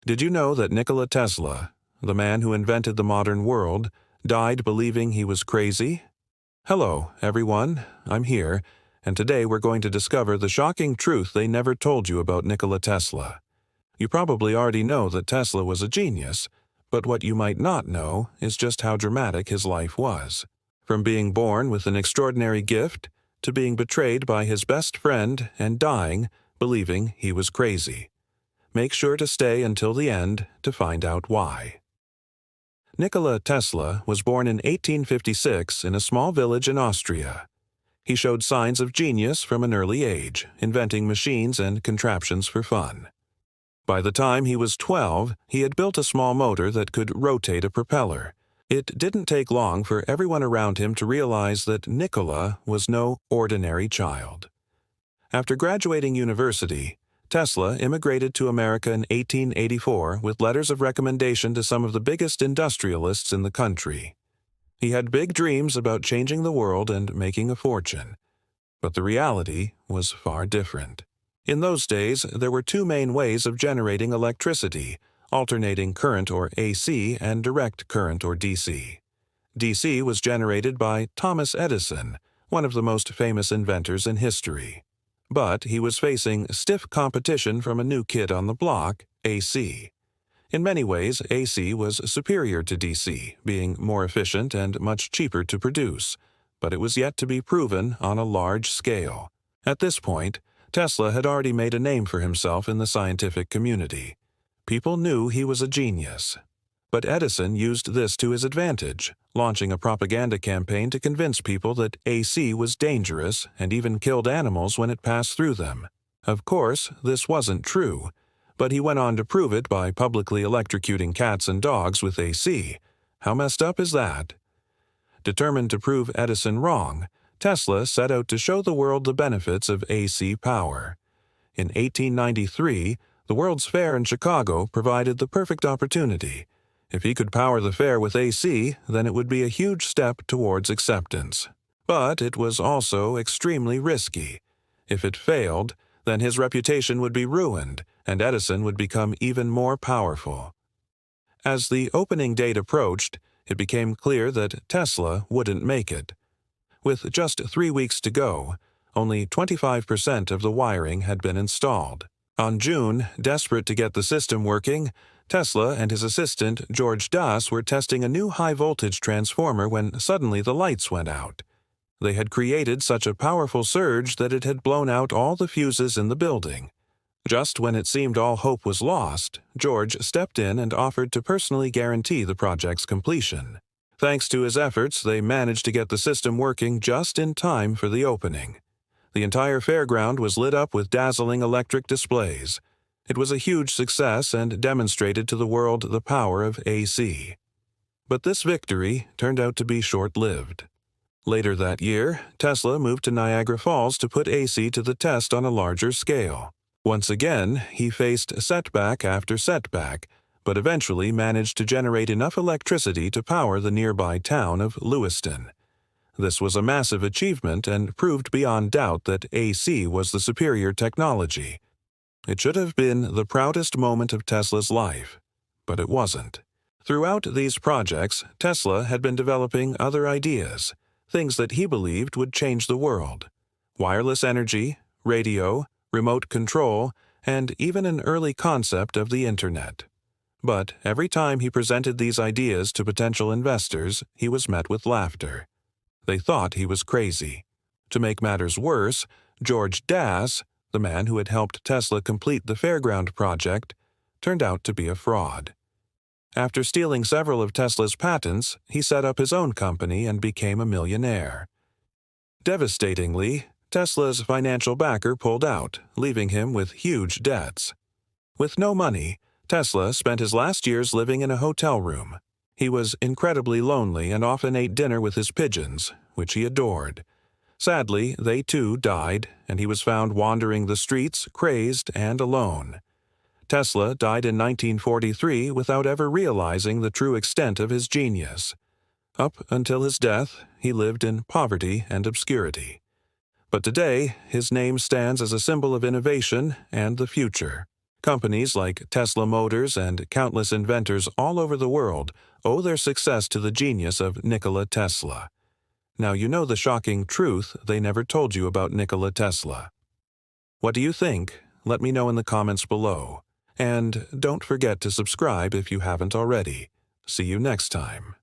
Did you know that Nikola Tesla, the man who invented the modern world, died believing he was crazy? Hello, everyone. I'm here, and today we're going to discover the shocking truth they never told you about Nikola Tesla. You probably already know that Tesla was a genius, but what you might not know is just how dramatic his life was. From being born with an extraordinary gift to being betrayed by his best friend and dying believing he was crazy. Make sure to stay until the end to find out why. Nikola Tesla was born in 1856 in a small village in Austria. He showed signs of genius from an early age, inventing machines and contraptions for fun. By the time he was 12, he had built a small motor that could rotate a propeller. It didn't take long for everyone around him to realize that Nikola was no ordinary child. After graduating university, Tesla immigrated to America in 1884 with letters of recommendation to some of the biggest industrialists in the country. He had big dreams about changing the world and making a fortune. But the reality was far different. In those days, there were two main ways of generating electricity: alternating current or AC and direct current or DC. DC was generated by Thomas Edison, one of the most famous inventors in history. But he was facing stiff competition from a new kid on the block, AC. In many ways, AC was superior to DC, being more efficient and much cheaper to produce, but it was yet to be proven on a large scale. At this point, Tesla had already made a name for himself in the scientific community. People knew he was a genius. But Edison used this to his advantage, launching a propaganda campaign to convince people that AC was dangerous and even killed animals when it passed through them. Of course, this wasn't true, but he went on to prove it by publicly electrocuting cats and dogs with AC. How messed up is that? Determined to prove Edison wrong, Tesla set out to show the world the benefits of AC power. In 1893, the World's Fair in Chicago provided the perfect opportunity. If he could power the fair with AC, then it would be a huge step towards acceptance. But it was also extremely risky. If it failed, then his reputation would be ruined, and Edison would become even more powerful. As the opening date approached, it became clear that Tesla wouldn't make it. With just 3 weeks to go, only 25% of the wiring had been installed. On June, desperate to get the system working, Tesla and his assistant, George Das, were testing a new high-voltage transformer when suddenly the lights went out. They had created such a powerful surge that it had blown out all the fuses in the building. Just when it seemed all hope was lost, George stepped in and offered to personally guarantee the project's completion. Thanks to his efforts, they managed to get the system working just in time for the opening. The entire fairground was lit up with dazzling electric displays. It was a huge success and demonstrated to the world the power of AC. But this victory turned out to be short-lived. Later that year, Tesla moved to Niagara Falls to put AC to the test on a larger scale. Once again, he faced setback after setback, but eventually managed to generate enough electricity to power the nearby town of Lewiston. This was a massive achievement and proved beyond doubt that AC was the superior technology. It should have been the proudest moment of Tesla's life, but it wasn't. Throughout these projects, Tesla had been developing other ideas, things that he believed would change the world: wireless energy, radio, remote control, and even an early concept of the Internet. But every time he presented these ideas to potential investors, he was met with laughter. They thought he was crazy. To make matters worse, George Das, the man who had helped Tesla complete the fairground project, turned out to be a fraud. After stealing several of Tesla's patents, he set up his own company and became a millionaire. Devastatingly, Tesla's financial backer pulled out, leaving him with huge debts. With no money, Tesla spent his last years living in a hotel room. He was incredibly lonely and often ate dinner with his pigeons, which he adored. Sadly, they too died, and he was found wandering the streets, crazed and alone. Tesla died in 1943 without ever realizing the true extent of his genius. Up until his death, he lived in poverty and obscurity. But today, his name stands as a symbol of innovation and the future. Companies like Tesla Motors and countless inventors all over the world owe their success to the genius of Nikola Tesla. Now you know the shocking truth they never told you about Nikola Tesla. What do you think? Let me know in the comments below. And don't forget to subscribe if you haven't already. See you next time.